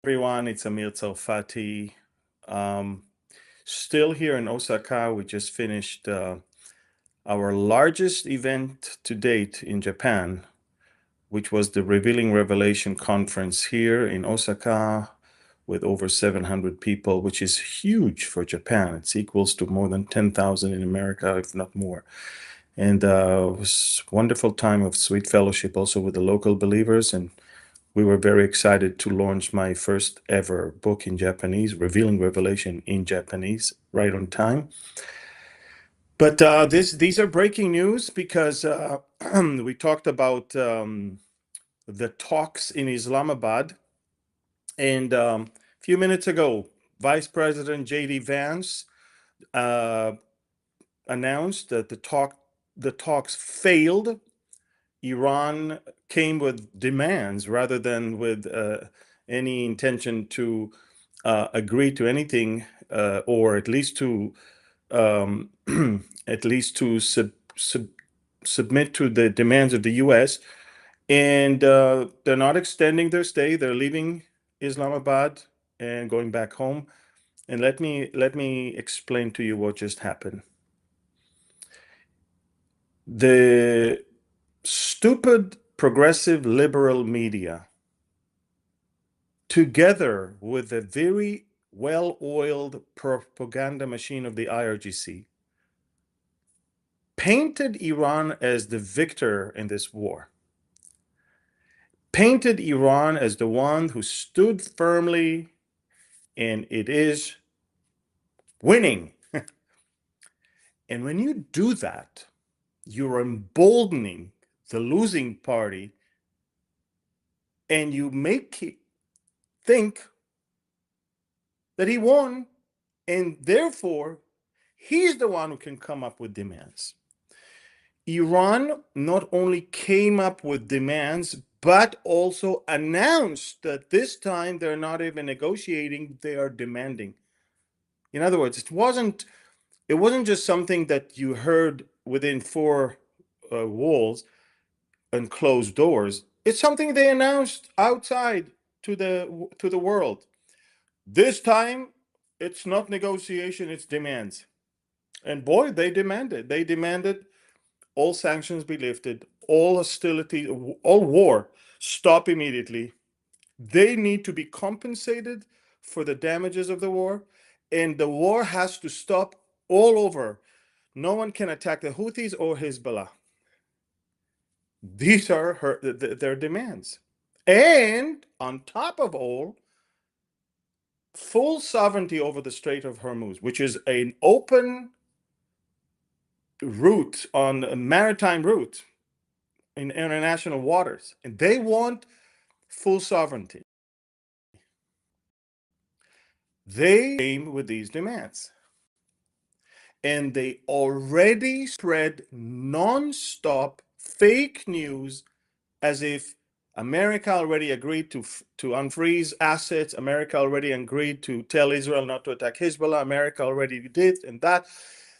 Everyone, it's Amir Tsarfati. Um, Still here in Osaka. We just finished our largest event to date in Japan, which was the Revealing Revelation conference here in Osaka with over 700 people, which is huge for Japan. It's equals to more than 10,000 in America, if not more. And it was a wonderful time of sweet fellowship also with the local believers. And we were very excited to launch my first ever book in Japanese, Revealing Revelation in Japanese, right on time. But these are breaking news because we talked about the talks in Islamabad. And a few minutes ago, Vice President J.D. Vance uh, announced that the talks failed. Iran came with demands rather than with any intention to agree to anything, or at least to um, at least to submit to the demands of the U.S. And they're not extending their stay. They're leaving Islamabad and going back home. And let me explain to you what just happened. The stupid progressive liberal media, together with the very well-oiled propaganda machine of the IRGC, painted Iran as the victor in this war, painted Iran as the one who stood firmly, and it is winning. And when you do that, you're emboldening the losing party, and you make it think that he won, and therefore he's the one who can come up with demands. Iran not only came up with demands, but also announced that this time they're not even negotiating, they are demanding. In other words, it wasn't just something that you heard within four walls and closed doors. It's something they announced outside to the world. This time, it's not negotiation; it's demands. And boy, they demanded. They demanded all sanctions be lifted, all hostility, all war stop immediately. They need to be compensated for the damages of the war, and the war has to stop all over. No one can attack the Houthis or Hezbollah. These are their demands. And on top of all, full sovereignty over the Strait of Hormuz, which is an open route on a maritime route in international waters. And they want full sovereignty. They came with these demands. And they already spread non-stop fake news as if America already agreed to unfreeze assets. America already agreed to tell Israel not to attack Hezbollah. America already did and that.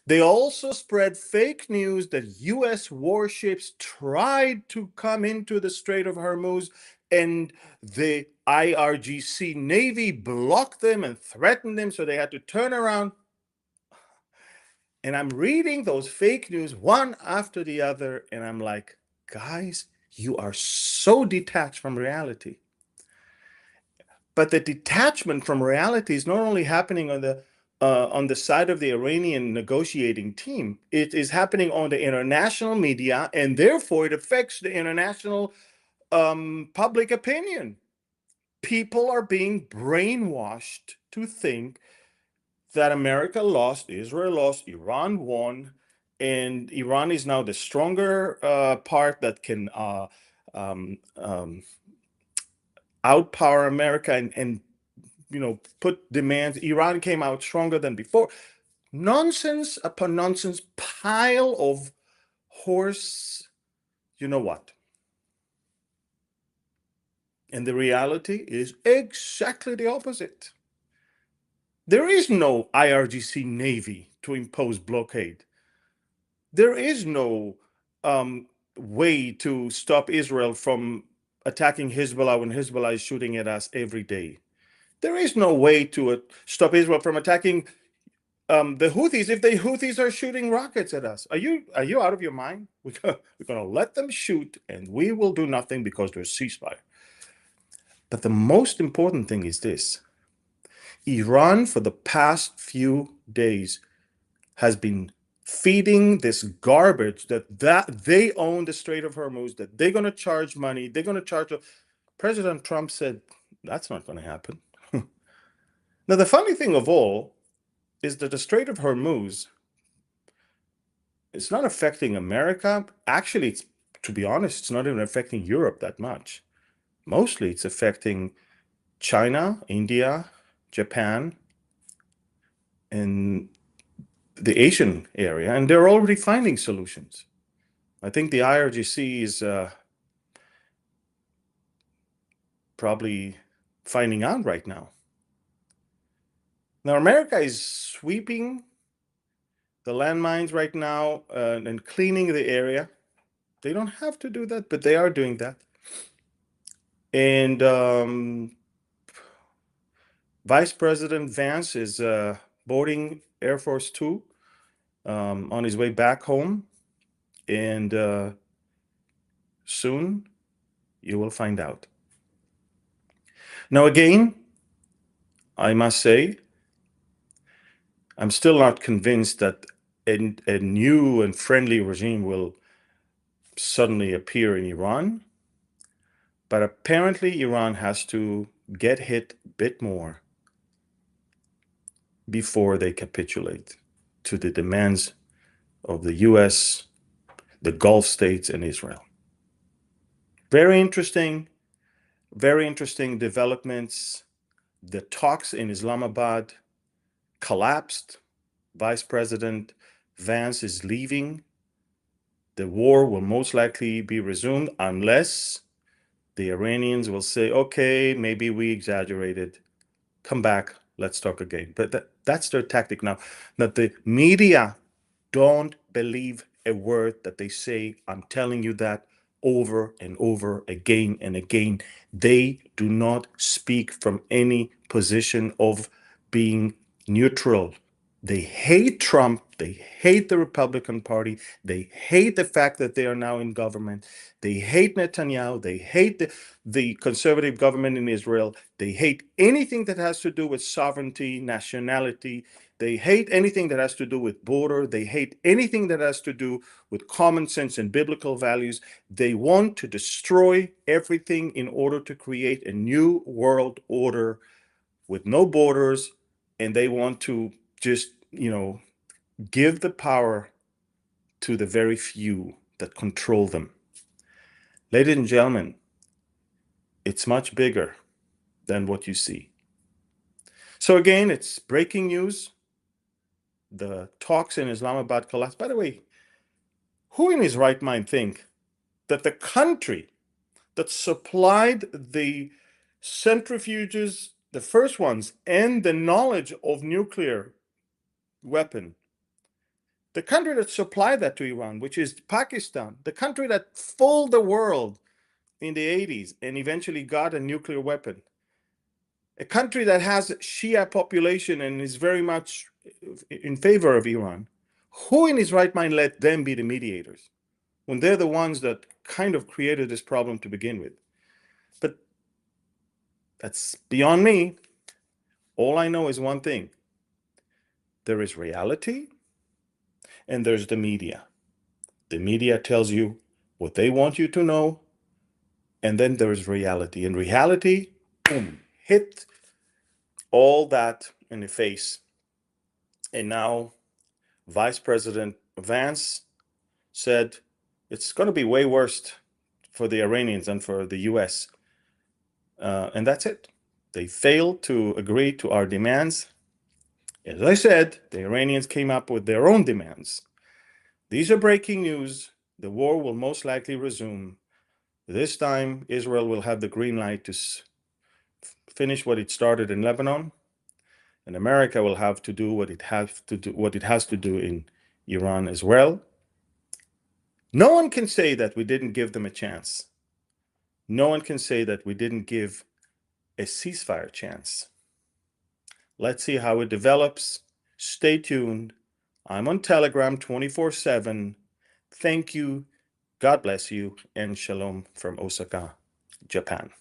They also spread fake news that U.S. warships tried to come into the Strait of Hormuz, and the IRGC Navy blocked them and threatened them, so they had to turn around. And I'm reading those fake news one after the other, and I'm like, guys, you are so detached from reality. But the detachment from reality is not only happening on the side of the Iranian negotiating team, it is happening on the international media, and therefore it affects the international public opinion. People are being brainwashed to think that America lost, Israel lost, Iran won, and Iran is now the stronger part that can um, um, outpower America and put demands. Iran came out stronger than before. Nonsense upon nonsense, pile of horse. You know what? And the reality is exactly the opposite. There is no IRGC Navy to impose blockade. There is no way to stop Israel from attacking Hezbollah when Hezbollah is shooting at us every day. There is no way to stop Israel from attacking the Houthis if the Houthis are shooting rockets at us. Are you out of your mind? We're going to let them shoot, and we will do nothing because there's ceasefire. But the most important thing is this: Iran, for the past few days, has been feeding this garbage that they own the Strait of Hormuz, that they're going to charge money, they're going to charge. President Trump said that's not going to happen. Now, the funny thing of all is that the Strait of Hormuz is not affecting America. Actually, to be honest, it's not even affecting Europe that much. Mostly, it's affecting China, India, Japan, and the Asian area, and they're already finding solutions. I think the IRGC is probably finding out right now. Now, America is sweeping the landmines right now and cleaning the area. They don't have to do that, but they are doing that. And Vice President Vance is boarding Air Force Two on his way back home. And soon you will find out. Now, again, I must say, I'm still not convinced that a new and friendly regime will suddenly appear in Iran. But apparently, Iran has to get hit a bit more before they capitulate to the demands of the US, the Gulf states, and Israel. Very interesting developments. The talks in Islamabad collapsed. Vice President Vance is leaving. The war will most likely be resumed unless the Iranians will say, okay, maybe we exaggerated. Come back, let's talk again. But that's their tactic now. That the media don't believe a word that they say. I'm telling you that over and over again and again. They do not speak from any position of being neutral. They hate Trump. They hate the Republican Party. They hate the fact that they are now in government. They hate Netanyahu. They hate the conservative government in Israel. They hate anything that has to do with sovereignty, nationality. They hate anything that has to do with border. They hate anything that has to do with common sense and biblical values. They want to destroy everything in order to create a new world order with no borders, and they want to just, give the power to the very few that control them. Ladies and gentlemen, it's much bigger than what you see. So again, it's breaking news. The talks in Islamabad collapsed. By the way, who in his right mind think that the country that supplied the centrifuges, the first ones, and the knowledge of nuclear weapon, the country that supplied that to Iran, which is Pakistan, the country that fooled the world in the 80s and eventually got a nuclear weapon, a country that has Shia population and is very much in favor of Iran, who in his right mind let them be the mediators when they're the ones that kind of created this problem to begin with? But that's beyond me. All I know is one thing: there is reality and there's the media. The media tells you what they want you to know, and then there is reality. And reality, boom, hit all that in the face. And now Vice President Vance said it's going to be way worse for the Iranians than for the US. And that's it. They failed to agree to our demands. As I said, the Iranians came up with their own demands. These are breaking news. The war will most likely resume. This time, Israel will have the green light to finish what it started in Lebanon, and America will have to do what it has to do in Iran as well. No one can say that we didn't give them a chance. No one can say that we didn't give a ceasefire chance. Let's see how it develops. Stay tuned. I'm on Telegram 24/7. Thank you. God bless you, and shalom from Osaka, Japan.